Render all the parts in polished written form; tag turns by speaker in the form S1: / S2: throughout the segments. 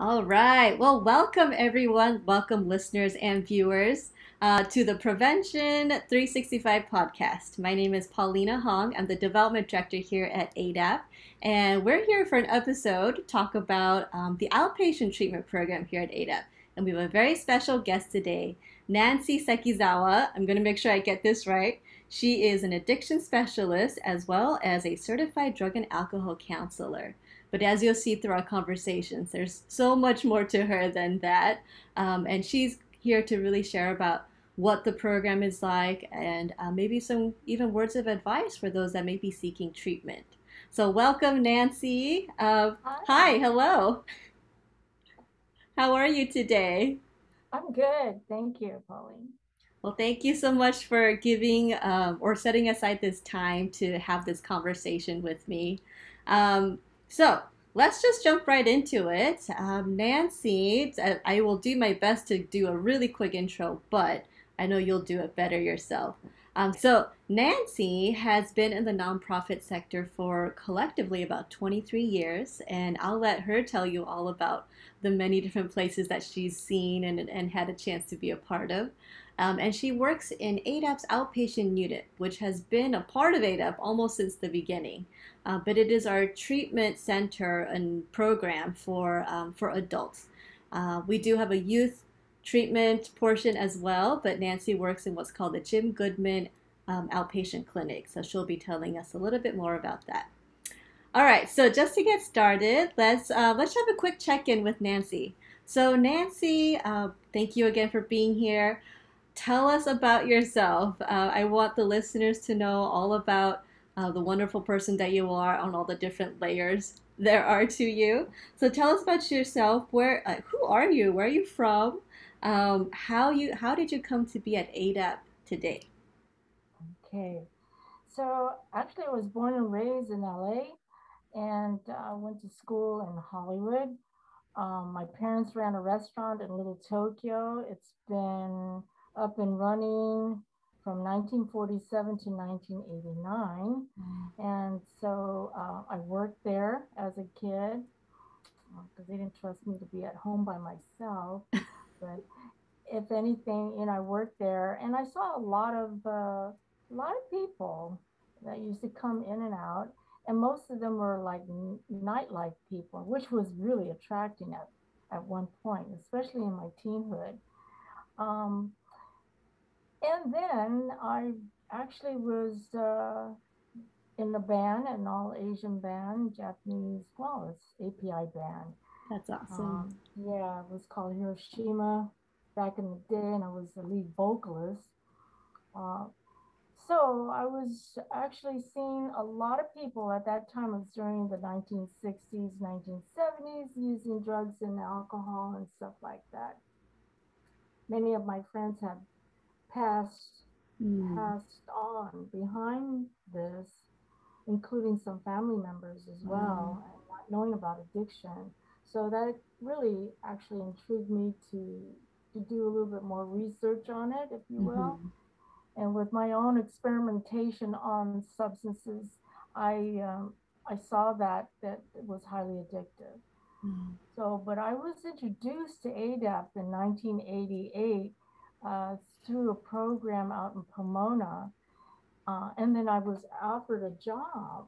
S1: All right. Well, welcome everyone. Welcome listeners and viewers to the Prevention 365 podcast. My name is Paulina Hong. I'm the development director here at AADAP. And we're here for an episode to talk about the outpatient treatment program here at AADAP. And we have a very special guest today, Nancy Sekizawa. I'm going to make sure I get this right. She is an addiction specialist as well as a certified drug and alcohol counselor. But as you'll see through our conversations, there's so much more to her than that. And she's here to really share about what the program is like and maybe some even words of advice for those that may be seeking treatment. So, welcome, Nancy. Hi,
S2: Hi,
S1: hello. How are you today?
S2: I'm good. Thank you, Pauline.
S1: Well, thank you so much for giving or setting aside this time to have this conversation with me. Um, so let's just jump right into it. Nancy, I will do my best to do a really quick intro, but I know you'll do it better yourself. So Nancy has been in the nonprofit sector for collectively about 23 years, and I'll let her tell you all about the many different places that she's seen and had a chance to be a part of. And she works in ADAP's outpatient unit, which has been a part of ADAP almost since the beginning. But it is our treatment center and program for adults. We do have a youth treatment portion as well, but Nancy works in what's called the Jim Goodman outpatient clinic. So she'll be telling us a little bit more about that. All right, so just to get started, let's have a quick check-in with Nancy. So Nancy, thank you again for being here. Tell us about yourself. I want the listeners to know all about the wonderful person that you are on all the different layers there are to you. So tell us about yourself. Who are you? Where are you from? How did you come to be at ADAP today?
S2: Okay. So actually, I was born and raised in LA and went to school in Hollywood. My parents ran a restaurant in Little Tokyo. It's been up and running from 1947 to 1989. And so I worked there as a kid because they didn't trust me to be at home by myself. But if anything, I worked there and I saw a lot of people that used to come in and out, and most of them were like nightlife people, which was really attracting at one point, especially in my teenhood. Um, and then I actually was in the band, an all Asian band, Japanese, well, it's API band.
S1: That's awesome.
S2: Yeah, it was called Hiroshima back in the day, and I was the lead vocalist. Uh, so I was actually seeing a lot of people at that time. It was during the 1960s, 1970s, using drugs and alcohol and stuff like that. Many of my friends had passed
S1: Mm,
S2: passed on behind this, including some family members as
S1: wow.
S2: well, and not knowing about addiction. So that really actually intrigued me to do a little bit more research on it, if you will.
S1: Hmm.
S2: And with my own experimentation on substances, I saw that it was highly addictive. So, but I was introduced to ADAP in 1988 uh, through a program out in Pomona, and then I was offered a job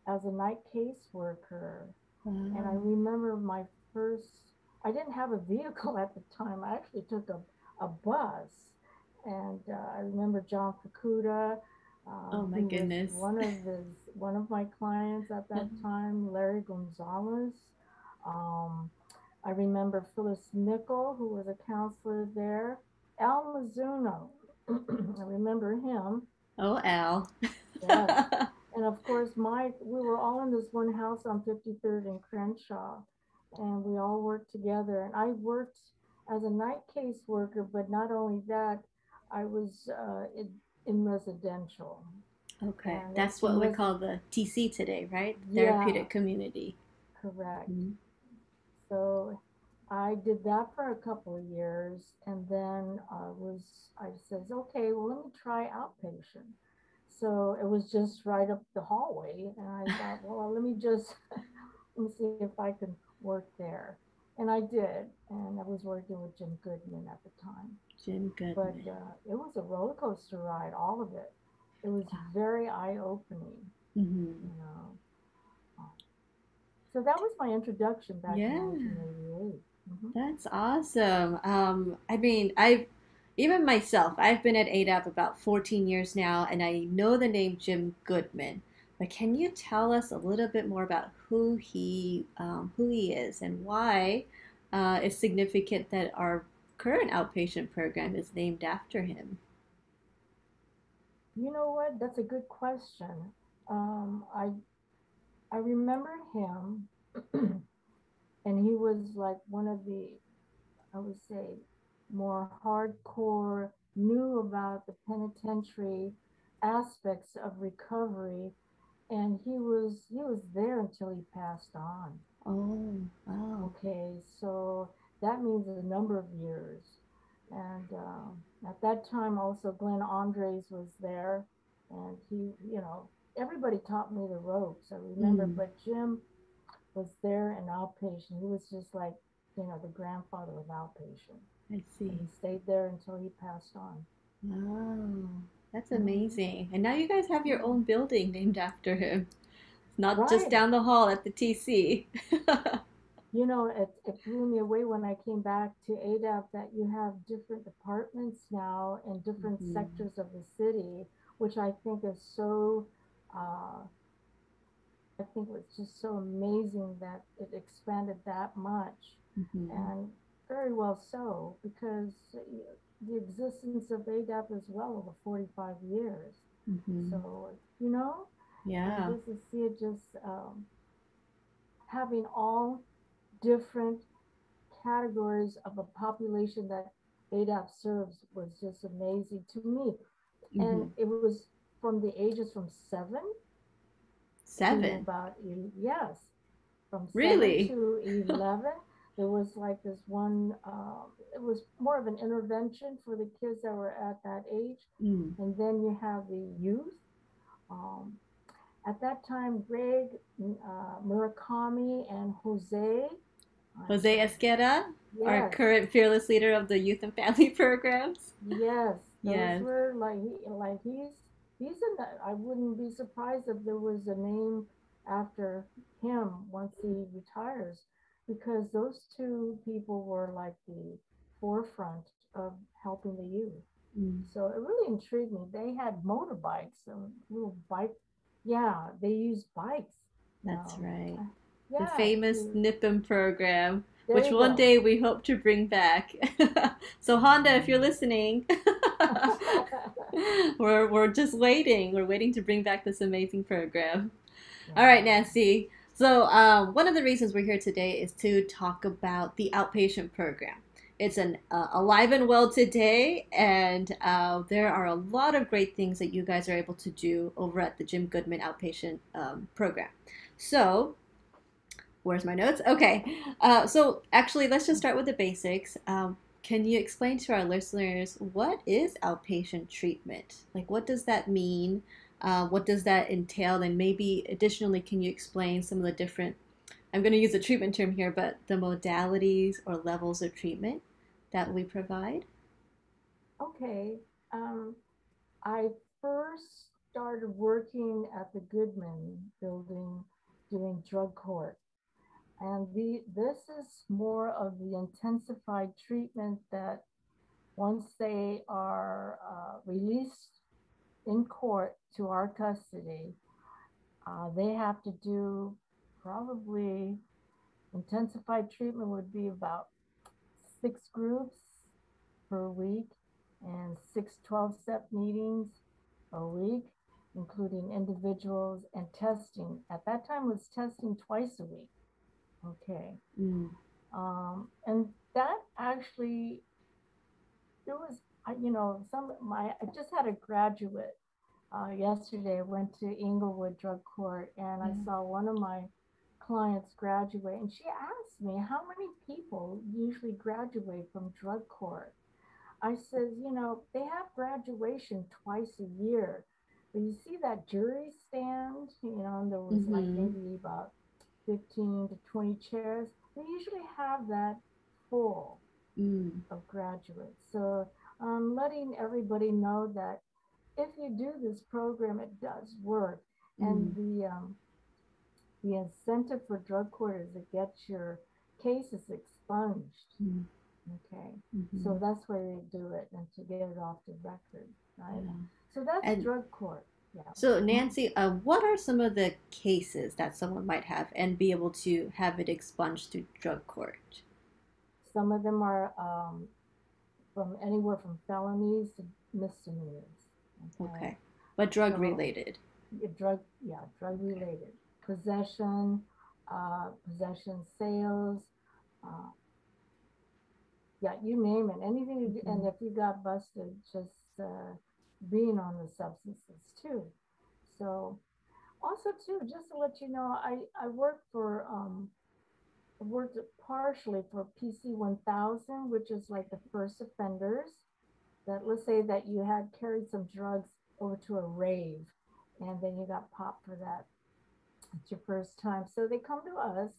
S2: as a night caseworker. And I
S1: Wow.
S2: remember my first, I didn't have a vehicle at the time. I actually took a bus. And I remember John Fukuda.
S1: Oh my
S2: He was
S1: goodness.
S2: one of my clients at that time, Larry Gonzalez. Um, I remember Phyllis Nickel, who was a counselor there. Al Mizuno, I remember him.
S1: Oh, Al.
S2: Yes. And of course, we were all in this one house on 53rd and Crenshaw, and we all worked together. And I worked as a night caseworker, but not only that, I was in residential.
S1: Okay,
S2: And
S1: that's
S2: in
S1: what we
S2: res
S1: call the TC today, right?
S2: Yeah,
S1: Therapeutic community.
S2: correct.
S1: Mhm.
S2: So I did that for a couple of years, and then I says, okay, well, let me try outpatient. So it was just right up the hallway, and I thought, well, let me just let me see if I can work there. And I did, and I was working with Jim Goodman at the time.
S1: Jim
S2: But
S1: Goodman.
S2: it was a roller coaster ride, all of it. It was very eye opening,
S1: Mm-hmm.
S2: you know. So that was my introduction back in
S1: Yeah.
S2: 1988. Mm-hmm.
S1: That's awesome. I mean, I've even myself, I've been at AADAP about 14 years now, and I know the name Jim Goodman. But can you tell us a little bit more about who he is and why it's significant that our current outpatient program is named after him?
S2: You know what? That's a good question. I remember him, and he was like one of the, I would say, more hardcore, knew about the penitentiary aspects of recovery, and he was there until he passed on.
S1: Oh, wow.
S2: Okay, so that means a number of years. And at that time, also Glenn Andres was there, and everybody taught me the ropes. I remember,
S1: Mm,
S2: but Jim was there in outpatient. He was just like, the grandfather of outpatient,
S1: I
S2: and
S1: see.
S2: he stayed there until he passed on.
S1: Wow. That's
S2: Mm-hmm.
S1: amazing. And now you guys have your
S2: Yeah.
S1: own building named after him. It's not just
S2: Right.
S1: down the hall at the TC.
S2: It blew me away when I came back to ADAP that you have different departments now in different
S1: Mhm.
S2: sectors of the city, which I think is so, uh, I think it's just so amazing that it expanded that much.
S1: Mhm.
S2: And very well so, because the existence of ADAP is well over 45 years.
S1: Mhm.
S2: So, and
S1: Yeah.
S2: just to see it just having all different categories of a population that ADAP serves was just amazing to me. And
S1: Mhm.
S2: it was from the ages from 7 to
S1: 7.
S2: about, yes, from 7
S1: Really?
S2: to 11. There was like this one, it was more of an intervention for the kids that were at that age.
S1: Mm.
S2: And then you have the youth. Um, at that time, Greg, Murakami, and Jose, and
S1: Jose Esqueda, our
S2: yes,
S1: current fearless leader of the youth and family programs.
S2: yes, those
S1: Yes.
S2: were like he's in that. I wouldn't be surprised if there was a name after him once he retires, because those two people were like the forefront of helping the youth.
S1: Mm.
S2: So it really intrigued me. They had motorbikes, little bike. Yeah, they used bikes.
S1: That's
S2: Um,
S1: right. The
S2: yeah,
S1: famous
S2: to
S1: NIPM program,
S2: there
S1: which
S2: you
S1: one
S2: go.
S1: day we hope to bring back. So Honda, if you're listening, we're just waiting. We're waiting to bring back this amazing program. All right,
S2: Yeah.
S1: Nancy. So, one of the reasons we're here today is to talk about the outpatient program. It's an alive and well today, and there are a lot of great things that you guys are able to do over at the Jim Goodman outpatient program. So, where's my notes? Okay, so actually, let's just start with the basics. Can you explain to our listeners what is outpatient treatment? Like, what does that mean? What does that entail? And maybe additionally, can you explain some of the different, I'm going to use a treatment term here, but the modalities or levels of treatment that we provide?
S2: Okay. Um, I first started working at the Goodman building doing drug court. And this is more of the intensified treatment that once they are released in court to our custody, they have to do probably intensified treatment would be about 6 groups per week and 6 12-step meetings a week, including individuals and testing. At that time, it was testing twice a week. Okay.
S1: Mm.
S2: And that actually, there was, I just had a graduate yesterday. I went to Inglewood Drug Court and I
S1: Yeah.
S2: saw one of my clients graduate, and she asked me how many people usually graduate from drug court. I says, they have graduation twice a year. But you see that jury stand, and there was like
S1: Mm-hmm.
S2: maybe about 15 to 20 chairs. they usually have that full
S1: Mm,
S2: of graduates. So letting everybody know that if you do this program, it does work. And
S1: mm,
S2: the incentive for drug court is to get your cases expunged.
S1: mm,
S2: Okay, so
S1: mm-hmm.
S2: that's why they do it and to get it off the record, right?
S1: Yeah.
S2: So that's
S1: And
S2: drug court. Yeah.
S1: so,
S2: Mhm.
S1: Nancy, what are some of the cases that someone might have and be able to have it expunged through drug court?
S2: Some of them are from anywhere from felonies to misdemeanors. Okay,
S1: Okay. But drug
S2: so
S1: related.
S2: drug related possession, possession sales, uh, yeah, you name it, anything. And
S1: Mm-hmm.
S2: if you got busted, just being on the substances too. So also too, just to let you know, I worked for worked partially for PC 1000, which is like the first offenders that, let's say that you had carried some drugs over to a rave and then you got popped for that. It's your first time. So they come to us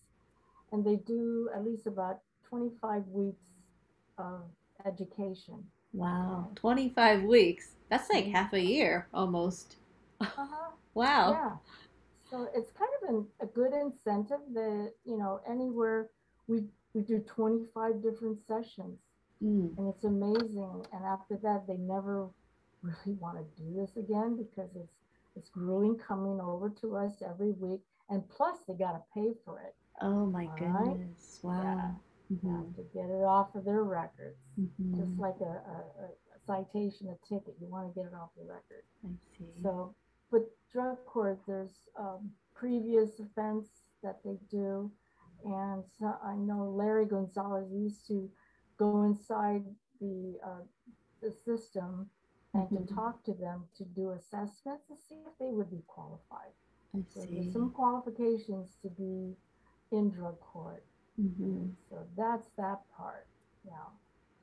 S2: and they do at least about 25 weeks of education.
S1: Wow.
S2: Okay.
S1: 25 weeks. That's like
S2: 20,
S1: half a year almost.
S2: uh-huh.
S1: Wow.
S2: Yeah. So it's kind of a good incentive that, anywhere we do 25 different sessions
S1: Mm.
S2: and it's amazing. And after that, they never really want to do this again because it's grueling coming over to us every week. And plus they got to pay for it.
S1: Oh my
S2: All right.
S1: goodness.
S2: Yeah.
S1: Wow.
S2: Yeah.
S1: Mm-hmm.
S2: To get it off of their records. Just
S1: Mm-hmm.
S2: like a citation, a ticket, you want to get it off the record.
S1: I see.
S2: So, but drug court, there's previous offense that they do. And so I know Larry Gonzalez used to go inside the system and to
S1: Mm-hmm.
S2: talk to them to do assessments to see if they would be qualified.
S1: I
S2: So there's
S1: see.
S2: some qualifications to be in drug court.
S1: Mm-hmm.
S2: Okay, so that's that part. Yeah.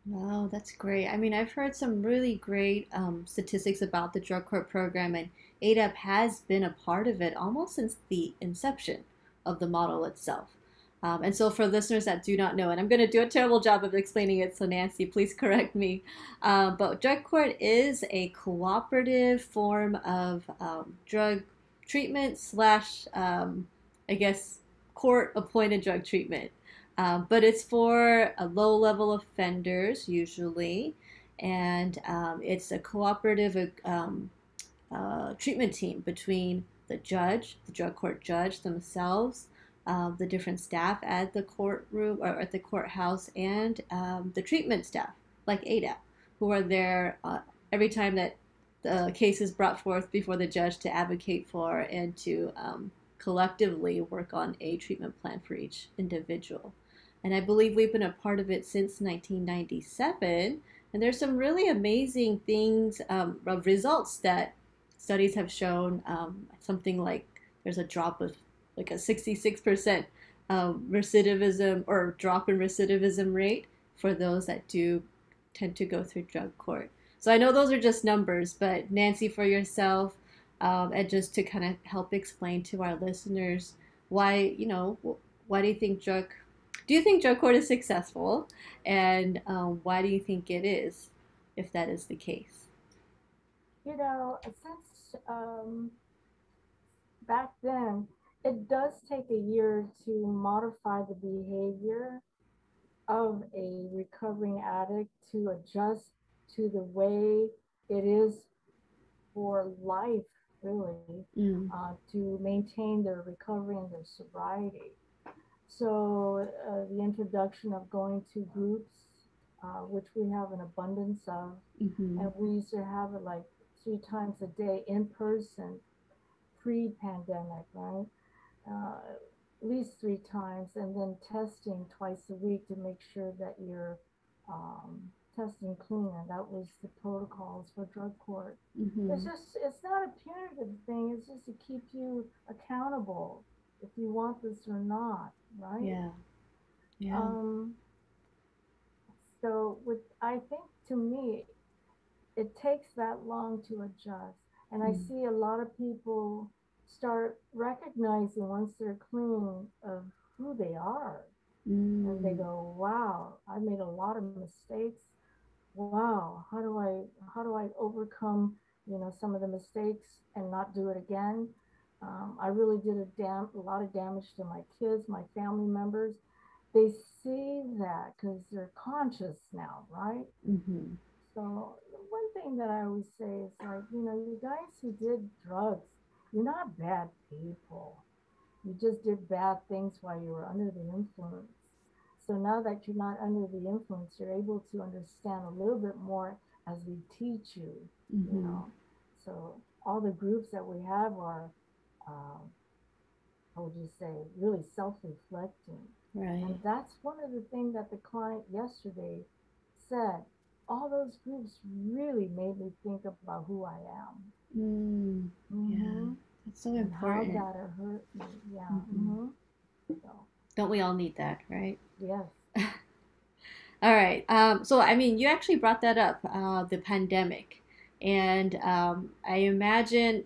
S1: Wow, that's great. I mean, I've heard some really great statistics about the drug court program, and ADAP has been a part of it almost since the inception of the model itself. And so, for listeners that do not know, and I'm going to do a terrible job of explaining it, so Nancy, please correct me. But drug court is a cooperative form of drug treatment slash, I guess, court appointed drug treatment. But it's for low level offenders usually, and it's a cooperative treatment team between the judge, the drug court judge themselves, the different staff at the courtroom or at the courthouse, and the treatment staff, like ADAP, who are there every time that the case is brought forth before the judge to advocate for and to collectively work on a treatment plan for each individual. And I believe we've been a part of it since 1997. And there's some really amazing things, results that studies have shown. Something like there's a drop of like a 66% recidivism or drop in recidivism rate for those that do tend to go through drug court. So I know those are just numbers, but Nancy, for yourself, and just to kind of help explain to our listeners why, why do you think drug court is successful? And why do you think it is, if that is the case?
S2: Since back then, it does take a year to modify the behavior of a recovering addict to adjust to the way it is for life, really,
S1: Mm,
S2: to maintain their recovery and their sobriety. So, the introduction of going to groups, which we have an abundance of,
S1: mm-hmm,
S2: and we used to have it like 3 times a day in person pre-pandemic, right? At least 3 times, and then testing twice a week to make sure that you're um, testing clean. And that was the protocols for drug court.
S1: mm-hmm.
S2: It's not a punitive thing. It's just to keep you accountable if you want this or not, right?
S1: Yeah, yeah.
S2: Um, so I think to me, it takes that long to adjust. And I
S1: Mm,
S2: see a lot of people start recognizing once they're clean of who they are. And they
S1: Mm.
S2: go, wow, I made a lot of mistakes. Wow, how do I overcome, some of the mistakes and not do it again? I really did a lot of damage to my kids, my family members. They see that because they're conscious now, right?
S1: Mm-hmm.
S2: So one thing that I always say is like, you guys who did drugs, you're not bad people. You just did bad things while you were under the influence. So now that you're not under the influence, you're able to understand a little bit more as we teach you, you
S1: Mm-hmm.
S2: know. So all the groups that we have are, um, how would you say, really self-reflecting.
S1: Right.
S2: And that's one of the things that the client yesterday said. All those groups really made me think about who I am.
S1: Mm. Yeah.
S2: Mm-hmm.
S1: That's so
S2: And how
S1: important.
S2: that hurt me. Yeah.
S1: Mm-hmm.
S2: Mm-hmm. So,
S1: Don't we all need that, right?
S2: yes.
S1: All right. So, I mean, you actually brought that up, the pandemic. And I imagine,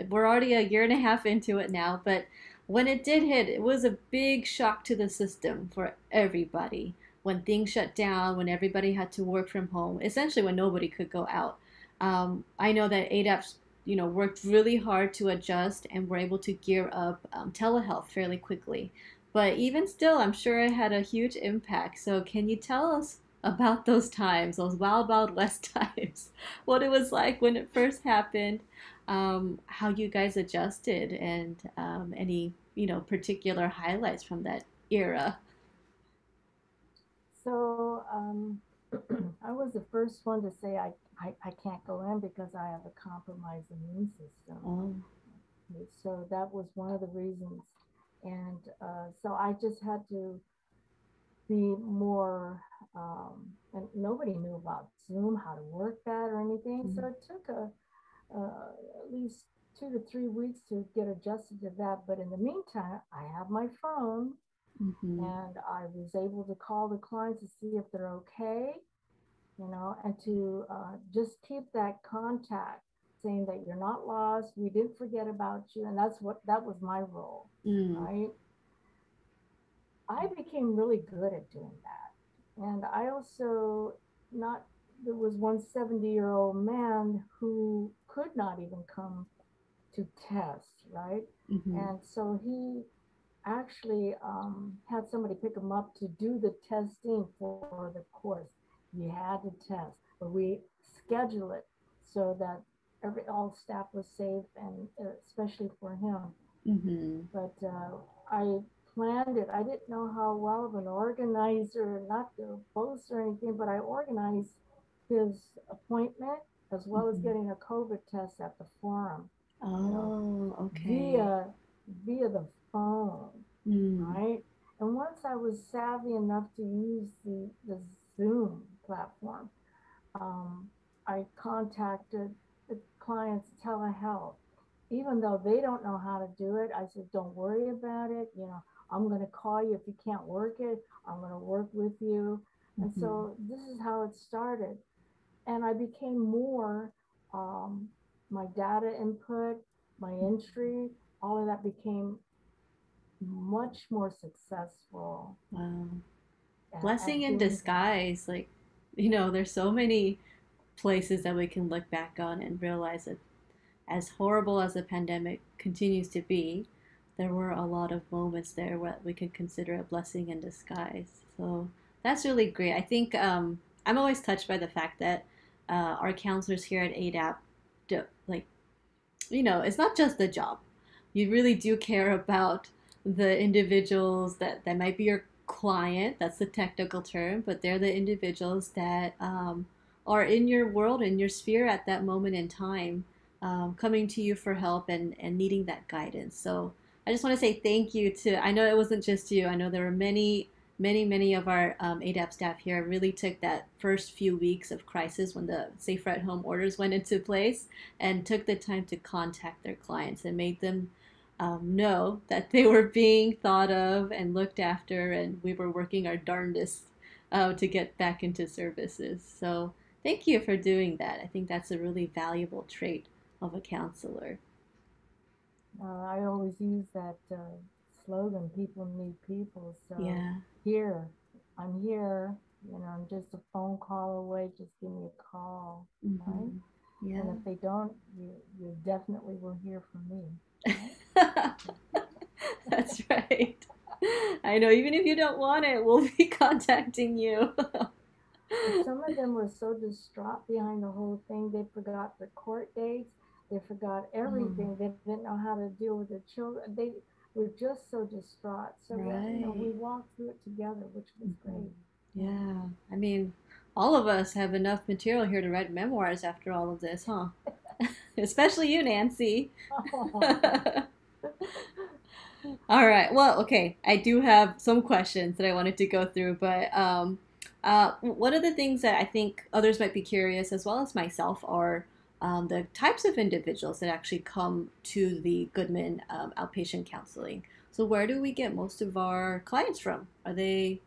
S1: we're already a year and a half into it now, but when it did hit, it was a big shock to the system for everybody. When things shut down, when everybody had to work from home, essentially when nobody could go out. I know that ADAP's, worked really hard to adjust and were able to gear up telehealth fairly quickly. But even still, I'm sure it had a huge impact. So, can you tell us about those times, those wild, wild west times? What it was like when it first happened, how you guys adjusted, and any, particular highlights from that era?
S2: So I was the first one to say I can't go in because I have a compromised immune system.
S1: Oh,
S2: So that was one of the reasons. And so I just had to be more, and nobody knew about Zoom, how to work that or anything. So
S1: mm,
S2: it took at least 2 to 3 weeks to get adjusted to that. But in the meantime, I have my phone
S1: mm-hmm,
S2: and I was able to call the clients to see if they're okay, and to just keep that contact, saying that you're not lost, we didn't forget about you, and that was my role,
S1: mm,
S2: right? I became really good at doing that, and I also not there was one 70-year-old man who could not even come to test, right?
S1: mm-hmm,
S2: And so he actually had somebody pick him up to do the testing for the course. You had to test, but we schedule it so that all staff was safe, and especially for him.
S1: mm-hmm,
S2: But I planned it. I didn't know how well of an organizer, not to boast or anything, but I organized his appointment as well as
S1: mm-hmm.
S2: getting a COVID test at the forum, you know,
S1: Oh, okay.
S2: via via the phone,
S1: Mm,
S2: right? And once I was savvy enough to use the Zoom platform, um, I contacted the client's telehealth. Even though they don't know how to do it, I said, don't worry about it. I'm going to call you if you can't work it. I'm going to work with you. And
S1: mm-hmm.
S2: so this is how it started. And I became more, um, my data input, my entry, all of that became much more successful
S1: Wow. Blessing
S2: at
S1: in
S2: doing that.
S1: disguise. Like, there's so many places that we can look back on and realize that as horrible as the pandemic continues to be, there were a lot of moments there where we could consider a blessing in disguise. So that's really great. I think I'm always touched by the fact that our counselors here at ADAP, do, like, it's not just the job. You really do care about the individuals that might be your client. That's the technical term, but they're the individuals that are in your world, in your sphere at that moment in time, coming to you for help and needing that guidance. So I just want to say thank you to, I know it wasn't just you, I know there were many, many, many of our ADAP staff here really took that first few weeks of crisis when the safer at home orders went into place and took the time to contact their clients and made them know that they were being thought of and looked after, and we were working our darndest to get back into services. So, thank you for doing that. I think that's a really valuable trait of a counselor.
S2: I always use that slogan, people need people. So
S1: Yeah.
S2: here, I'm here, I'm just a phone call away, just give me a call, right?
S1: Yeah.
S2: And if they don't, you definitely will hear from me,
S1: Right? That's right. I know, even if you don't want it, we'll be contacting you.
S2: And some of them were so distraught behind the whole thing, they forgot their court dates, they forgot everything, they didn't know how to deal with their children. They were just so distraught. So, we
S1: Right.
S2: walked through it together, which was great.
S1: Yeah. I mean, all of us have enough material here to write memoirs after all of this, huh? Especially you, Nancy. All right. Well, okay. I do have some questions that I wanted to go through, but one of the things that I think others might be curious, as well as myself, are the types of individuals that actually come to the Goodman outpatient counseling. So, where do we get most of our clients from? Are they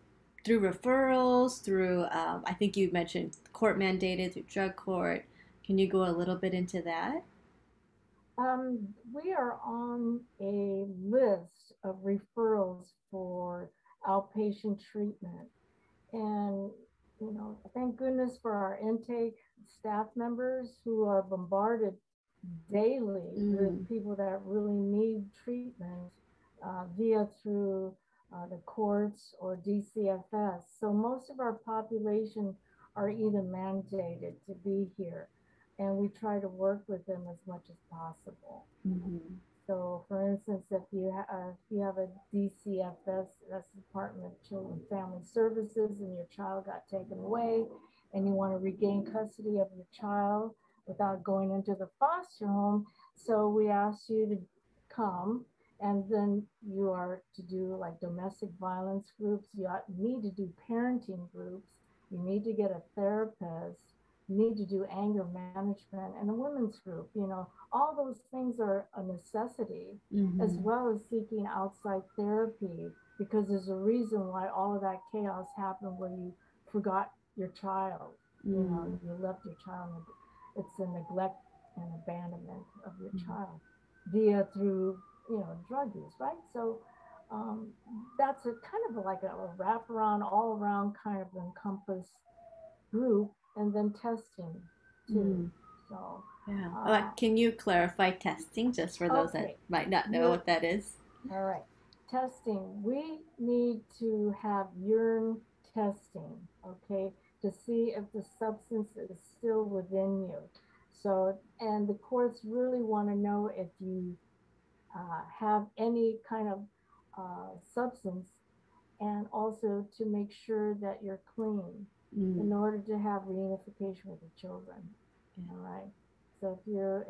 S1: through referrals, through, I think you mentioned court mandated, through drug court? Can you go a little bit into that?
S2: We are on a list of referrals for outpatient treatment. And, thank goodness for our intake staff members who are bombarded daily with
S1: Mm,
S2: people that really need treatment via through the courts or DCFS. So most of our population are either mandated to be here, and we try to work with them as much as possible.
S1: mm-hmm,
S2: So, for instance, if you have a DCFS, that's the Department of Children and Family Services, and your child got taken away, and you want to regain custody of your child without going into the foster home, so we ask you to come, and then you are to do like domestic violence groups. You need to do parenting groups. You need to get a therapist. You need to do anger management and a women's group. All those things are a necessity, as
S1: mm-hmm,
S2: well as seeking outside therapy, because there's a reason why all of that chaos happened where you forgot your child.
S1: mm,
S2: You left your child. It's a neglect and abandonment of your child via through drug use, right? So um, that's a kind of like a wraparound, all around kind of encompass group, and then testing too.
S1: mm.
S2: So,
S1: Yeah.
S2: uh,
S1: Can you clarify testing just for those that
S2: okay,
S1: might not know
S2: you're
S1: what that is?
S2: all right. Testing. We need to have urine testing, okay, to see if the substance is still within you. So, and the courts really want to know if you have any kind of substance, and also to make sure that you're clean
S1: Mm,
S2: in order to have reunification with the children.
S1: yeah.
S2: All right. So if you're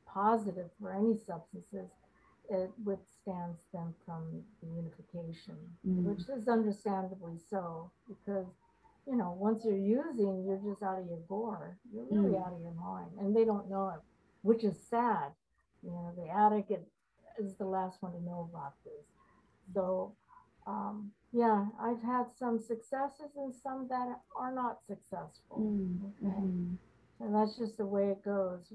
S2: positive for any substances, it withstands them from the unification,
S1: Mm,
S2: which is understandably so, because once you're using, you're just out of your gore. You're really
S1: mm,
S2: out of your mind, and they don't know it, which is sad. The addict is the last one to know about this. So, yeah, I've had some successes and some that are not successful.
S1: mm,
S2: Okay.
S1: mm-hmm,
S2: And that's just the way it goes.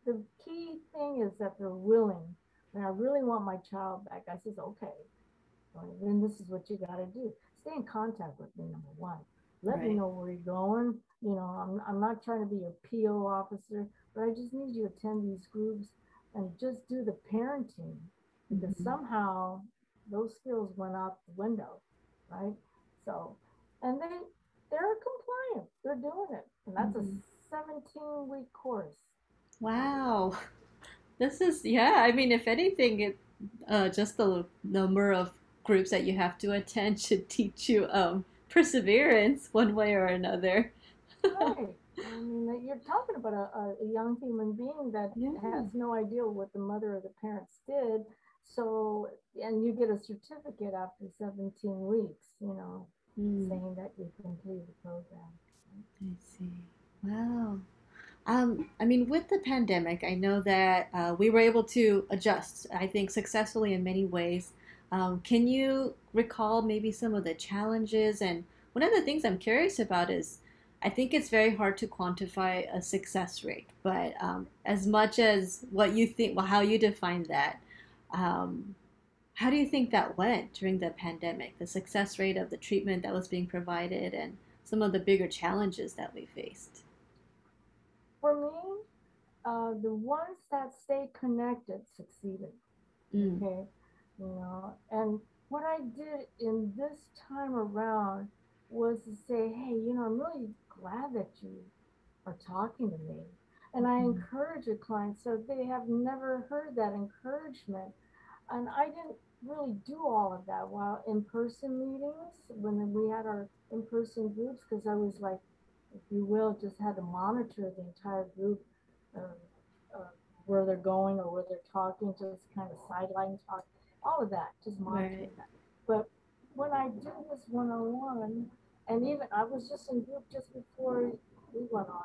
S2: The key thing is that they're willing. When I really want my child back, I says, okay, well, then this is what you got to do. Stay in contact with me, number one. Let me
S1: right.
S2: know where you're going. I'm not trying to be your PO officer, but I just need you to attend these groups and just do the parenting, because
S1: Mm-hmm,
S2: somehow those skills went out the window, right? So, and they're compliant. They're doing it. And that's a
S1: mm-hmm.
S2: 17-week course.
S1: Wow. This is, yeah, I mean, if anything, just the number of groups that you have to attend should teach you perseverance one way or another.
S2: Right. I mean, you're talking about a young human being that
S1: Yeah.
S2: has no idea what the mother or the parents did. So, and you get a certificate after 17 weeks,
S1: Mm,
S2: saying that you completed the program.
S1: I see. Wow. I mean, with the pandemic, I know that we were able to adjust, I think, successfully in many ways. Can you recall maybe some of the challenges? And one of the things I'm curious about is I think it's very hard to quantify a success rate, but as much as what you think, well, how you define that, um, How do you think that went during the pandemic? The success rate of the treatment that was being provided and some of the bigger challenges that we faced?
S2: For me, the ones that stay connected succeeded.
S1: Mm,
S2: Okay, and what I did in this time around was to say, hey, I'm really glad that you are talking to me. And I
S1: mhm.
S2: encourage a client, so they have never heard that encouragement. And I didn't really do all of that while in person meetings when we had our in person groups, because I was like, if you will, just had to monitor the entire group, uh, uh, where they're going or where they're talking, just kind of sideline talk, all of that, just
S1: Right.
S2: monitoring that. But when I do this one on one, and even I was just in group just before we went on,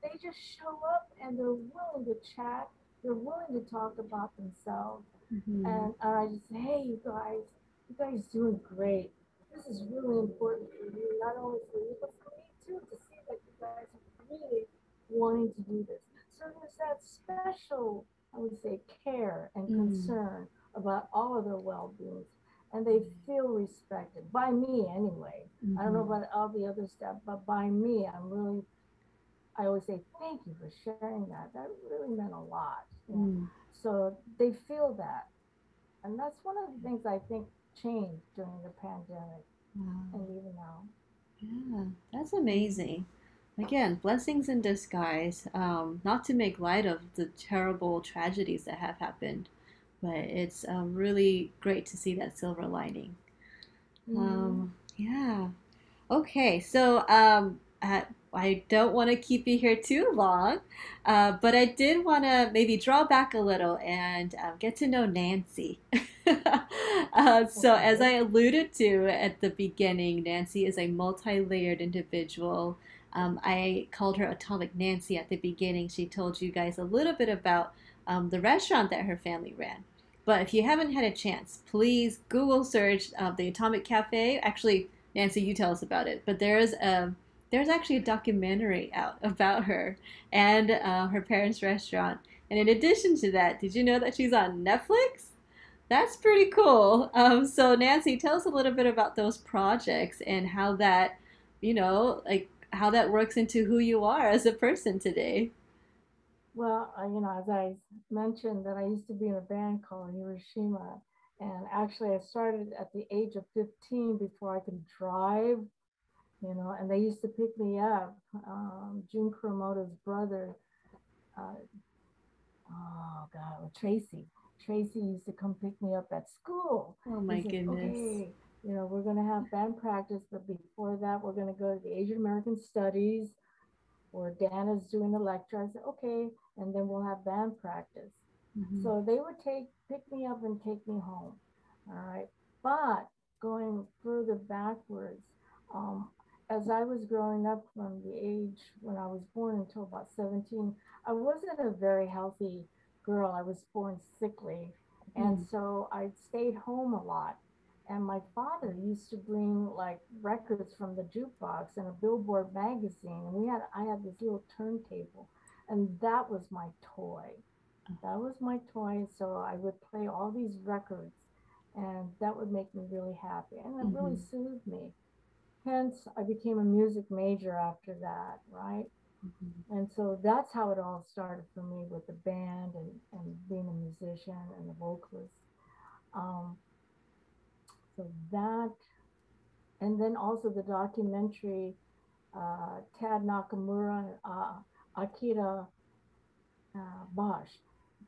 S2: they just show up and they're willing to chat. They're willing to talk about themselves.
S1: Hmm.
S2: And I just say, hey, you guys doing great. This is really important for you, not only for you, but for me too, to see that you guys are really wanting to do this. So there's that special, I would say, care and
S1: Mm.
S2: concern about all of their well-being. And they feel respected by me anyway. I don't know
S1: Hmm.
S2: about all the other stuff, but by me, I always say, thank you for sharing that. That really meant a lot.
S1: Mm.
S2: So they feel that. And that's one of the things I think changed during the pandemic
S1: Wow.
S2: and even now.
S1: Yeah, that's amazing. Again, blessings in disguise. Not to make light of the terrible tragedies that have happened, but it's really great to see that silver lining.
S2: Mm-hmm.
S1: Yeah. Okay, so I don't want to keep you here too long, but I did want to maybe draw back a little and get to know Nancy. So, as I
S2: Okay.
S1: alluded to at the beginning, Nancy is a multi layered individual. I called her Atomic Nancy at the beginning. She told you guys a little bit about the restaurant that her family ran. But if you haven't had a chance, please Google search the Atomic Cafe. Actually, Nancy, you tell us about it. But there's actually a documentary out about her and her parents' restaurant. And in addition to that, did you know that she's on Netflix? That's pretty cool. So Nancy, tell us a little bit about those projects and how that, like how that works into who you are as a person today.
S2: Well, as I mentioned, that I used to be in a band called Hiroshima. And actually, I started at the age of 15 before I could drive, and they used to pick me up. Jun Kuramoto's brother, uh, oh God, well, Tracy. Tracy used to come pick me up at school.
S1: Oh
S2: He
S1: my
S2: says,
S1: goodness.
S2: okay, we're going to have band practice, but before that, we're going to go to the Asian American Studies where Dan is doing the lecture. I said, okay, and then we'll have band practice.
S1: Hmm.
S2: So they would pick me up and take me home. All right. But going further backwards, um, as I was growing up from the age when I was born until about 17, I wasn't a very healthy girl. I was born sickly. And
S1: Mm.
S2: so I stayed home a lot. And my father used to bring like records from the jukebox and a Billboard magazine. And I had this little turntable, and that was my toy. That was my toy. So I would play all these records, and that would make me really happy. And it really
S1: Hmm.
S2: soothed me. Hence, I became a music major after that, right?
S1: Hmm.
S2: And so that's how it all started for me with the band and being a musician and a vocalist. Um, so that, and then also the documentary, Tad Nakamura and Akira Bosch.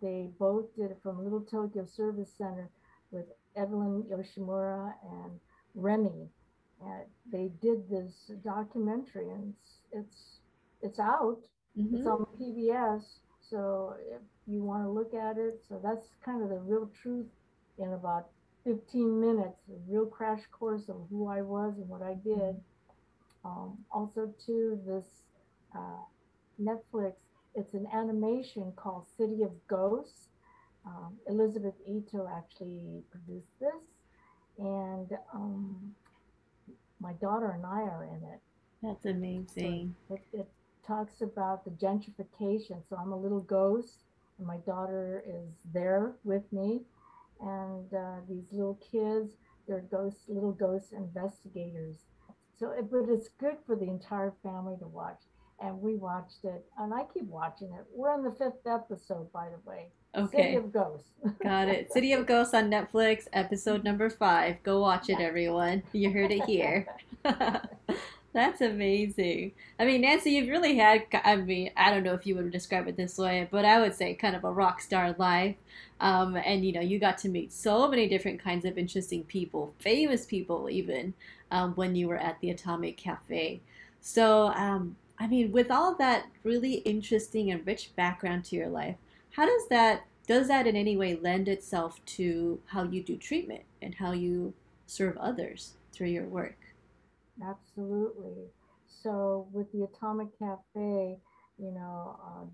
S2: They both did it from Little Tokyo Service Center with Evelyn Yoshimura and Remy. And they did this documentary, and it's out. It's
S1: Hmm.
S2: on PBS. So if you want to look at it, so that's kind of the real truth in about 15 minutes, a real crash course of who I was and what I did. Also, to this uh, Netflix, it's an animation called City of Ghosts. Elizabeth Ito actually produced this, and my daughter and I are in it.
S1: That's
S2: So
S1: amazing.
S2: it talks about the gentrification. So I'm a little ghost, and my daughter is there with me. and these little kids, they're little ghost investigators. So, but it's good for the entire family to watch. And we watched it, and I keep watching it. We're on the fifth episode, by the way. City
S1: Okay.
S2: of Ghosts.
S1: Got it. City of Ghosts on Netflix, episode number 5. Go watch it,
S2: Yeah.
S1: everyone. You heard it here. That's amazing. I mean, Nancy, you've really had, I mean, I don't know if you would describe it this way, but I would say kind of a rock star life. And, you got to meet so many different kinds of interesting people, famous people even, when you were at the Atomic Cafe. So, I mean, with all that really interesting and rich background to your life, how does that in any way lend itself to how you do treatment and how you serve others through your work?
S2: Absolutely. So with the Atomic Cafe, you know,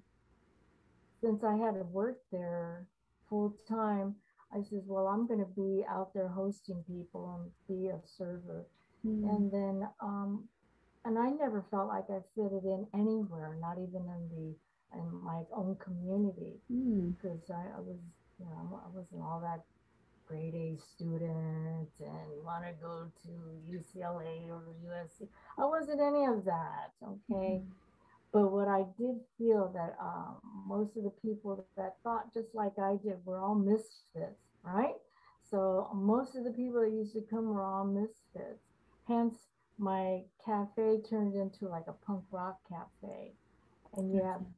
S2: since I had to work there full time, I says, well, I'm going to be out there hosting people and be a server.
S1: Mm,
S2: And then, and I never felt like I fitted in anywhere, not even in my own community,
S1: mm,
S2: because I was, I wasn't all that grade A student and want to go to UCLA or USC. I wasn't any of that. Okay.
S1: mhm.
S2: But what I did feel that most of the people that thought just like I did were all misfits, right? So most of the people that used to come were all misfits. Hence, my cafe turned into like a punk rock cafe. And you have
S1: Okay.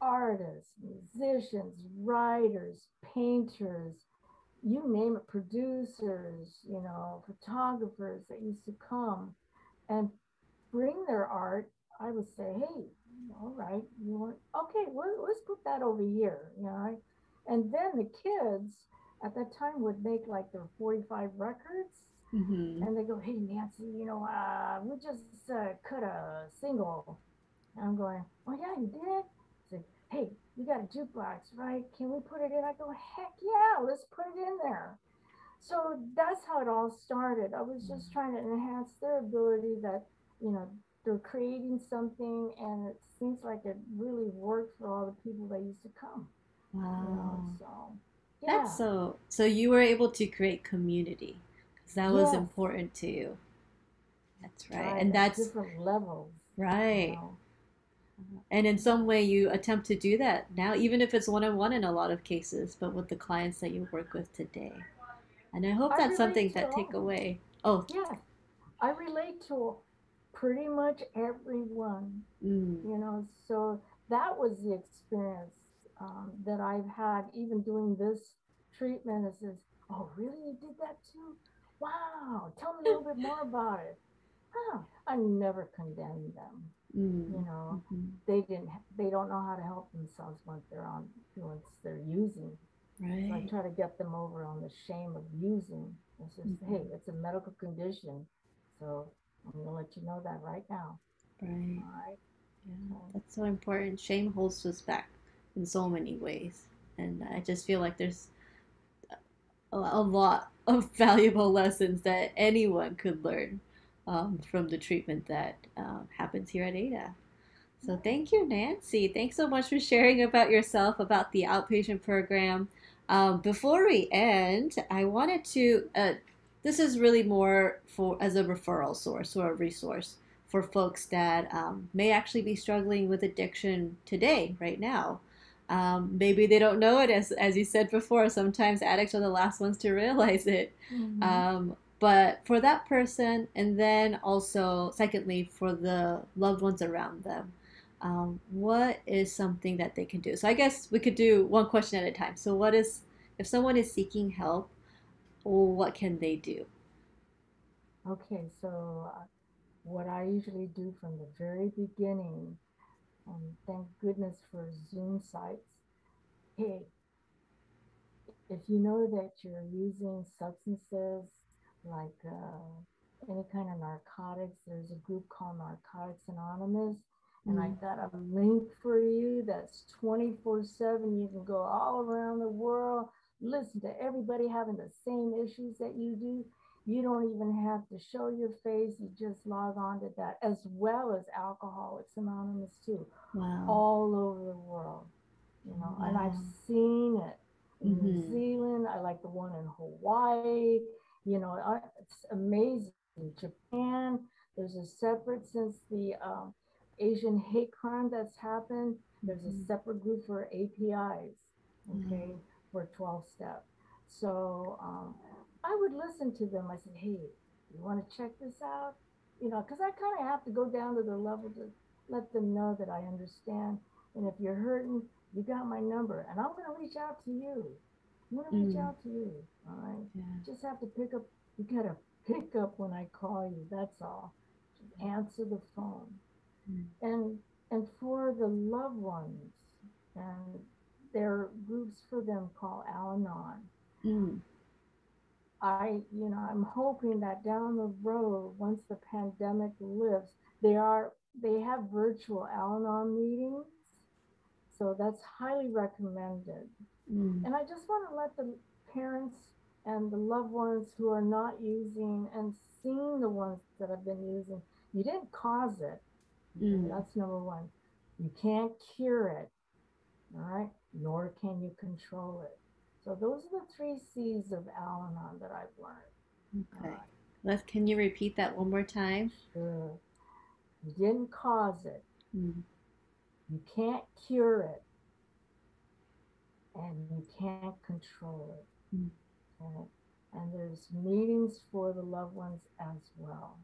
S2: artists, musicians, writers, painters, you name it, producers, photographers that used to come and bring their art. I would say, hey, all right, you want, okay, well, let's put that over here, right? And then the kids at that time would make like their 45 records,
S1: Hmm.
S2: and they go, hey, Nancy, we just cut a single. And I'm going, oh, yeah, you did? Say, hey, you got a jukebox, right? Can we put it in? I go, heck yeah, let's put it in there. So that's how it all started. I was just trying to enhance their ability that, you know, they're creating something, and it seems like it really worked for all the people that used to come,
S1: Wow.
S2: so
S1: That's
S2: yeah.
S1: so you were able to create community because that was
S2: Yes,
S1: important to you. That's right.
S2: right,
S1: And
S2: at
S1: that's
S2: different levels, you
S1: right.
S2: know.
S1: And in
S2: Yeah.
S1: some way you attempt to do that now, even if it's one on one in a lot of cases, but with the clients that you work with today. And I hope
S2: I
S1: that's something
S2: relate to
S1: that take
S2: all.
S1: away. Oh,
S2: Yes, I relate to pretty much everyone,
S1: mm,
S2: so that was the experience that I've had even doing this treatment. It says, oh, really? You did that too? Wow. Tell me a little bit more about it. Huh. I never condemned them. You
S1: mm,
S2: know,
S1: mm-hmm.
S2: they don't know how to help themselves once they're using. So I
S1: Right.
S2: try to get them over on the shame of using. It's just, hey,
S1: Mm-hmm.
S2: it's a medical condition. So I'm going to let you know that right now.
S1: Right.
S2: All right.
S1: Yeah,
S2: So,
S1: that's so important. Shame holds us back in so many ways. And I just feel like there's a lot of valuable lessons that anyone could learn from the treatment that happens here at ADA. So
S2: yeah.
S1: thank you, Nancy. Thanks so much for sharing about yourself, about the outpatient program. Before we end, I wanted to. This is really more for as a referral source or a resource for folks that may actually be struggling with addiction today, right now. Maybe they don't know it, as you said before. Sometimes addicts are the last ones to realize it.
S2: Mm-hmm.
S1: But for that person, and then also, secondly, for the loved ones around them, what is something that they can do? So I guess we could do one question at a time. So if someone is seeking help, what can they do?
S2: Okay, so what I usually do from the very beginning, and thank goodness for Zoom sites. Hey, if you know that you're using substances like any kind of narcotics, there's a group called Narcotics Anonymous, and I
S1: Mm,
S2: got a link for you that's 24/7. You can go all around the world, listen to everybody having the same issues that you do. You don't even have to show your face, you just log on to that, as well as Alcoholics Anonymous, too,
S1: wow.
S2: all over the world, and I've
S1: Wow.
S2: seen it. in New Zealand. I like the one in Hawaii. You know, it's amazing. Japan, there's a separate, since the Asian hate crime that's happened, there's a separate group for APIs, okay, for 12 step. So I would listen to them. I said, hey, you want to check this out? You know, because I kind of have to go down to the level to let them know that I understand. And if you're hurting, you got my number, and I'm going to reach out to you. I'm going to reach out to you. All right. Yeah. You just have to pick up. You got to pick up when I call you. That's all. Just answer the phone. And for the loved ones, and there are groups for them called Al-Anon. I'm hoping that down the road, once the pandemic lifts, they have virtual Al-Anon meetings. So that's highly recommended. And I just want to let the parents and the loved ones who are not using, and seeing the ones that have been using, you didn't cause it. That's number one. You can't cure it, all right? Nor can you control it. So those are the 3 C's of Al-Anon that I've learned.
S1: Okay. Can you repeat that one more time?
S2: Sure. You didn't cause it. You can't cure it. And you can't control it. Okay? And there's meetings for the loved ones as well.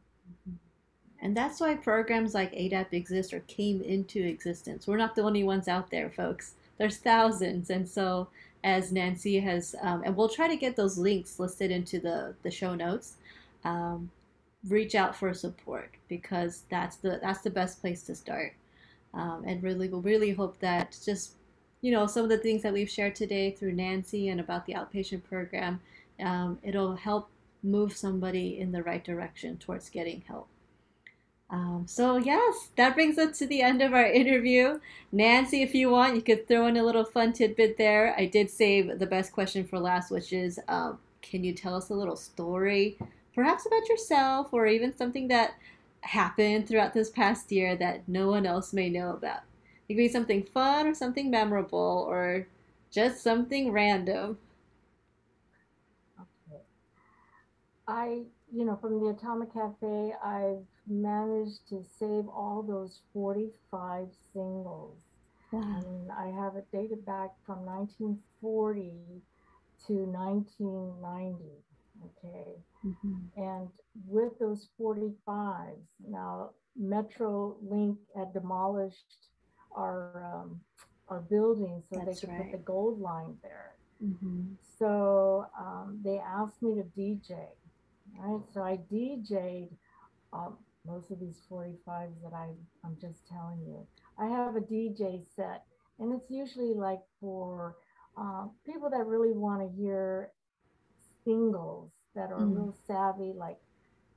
S1: And that's why programs like AADAP exist, or came into existence. We're not the only ones out there, folks. There's thousands. And so, as Nancy has, and we'll try to get those links listed into the show notes, reach out for support, because that's the best place to start. And we'll really hope that just, some of the things that we've shared today through Nancy and about the outpatient program, it'll help move somebody in the right direction towards getting help. So yes, that brings us to the end of our interview. Nancy, if you want, you could throw in a little fun tidbit there. I did save the best question for last, which is, can you tell us a little story, perhaps about yourself, or even something that happened throughout this past year that no one else may know about? It could be something fun or something memorable, or just something random.
S2: Okay. From the Atomic Cafe, I've managed to save all those 45 singles. Wow. And I have it dated back from 1940 to 1990. Okay. And with those 45s, now Metrolink had demolished our building, so they could put the gold line there. So they asked me to DJ. Right, so I DJ'd most of these 45s that I'm just telling you. I have a DJ set, and it's usually like for people that really want to hear singles that are real savvy. Like,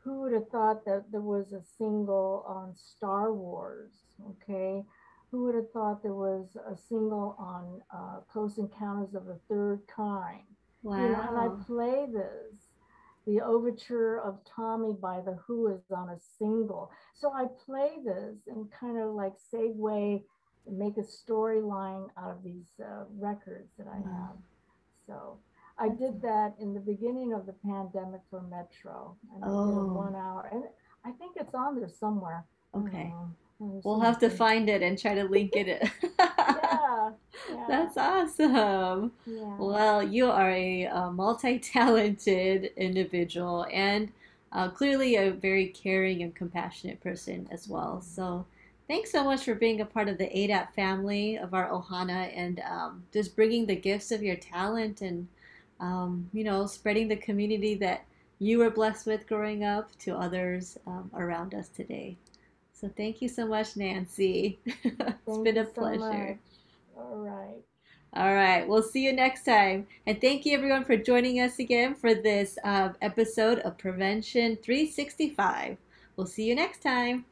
S2: who would have thought that there was a single on Star Wars? Okay, who would have thought there was a single on Close Encounters of the Third Kind?
S1: Wow.
S2: And I play this. The Overture of Tommy by The Who is on a single. So I play this and kind of like segue and make a storyline out of these records that I have. So I did that in the beginning of the pandemic for Metro. And I did a 1 hour. And I think it's on there somewhere.
S1: Okay. We'll have to find it and try to link it.
S2: Yeah.
S1: That's awesome. Yeah. Well, you are a multi-talented individual, and clearly a very caring and compassionate person as well. So thanks so much for being a part of the AADAP family of our Ohana, and just bringing the gifts of your talent and, spreading the community that you were blessed with growing up to others around us today. So thank you so much, Nancy. It's been a pleasure.
S2: All right.
S1: All right. We'll see you next time. And thank you, everyone, for joining us again for this episode of Prevention 365. We'll see you next time.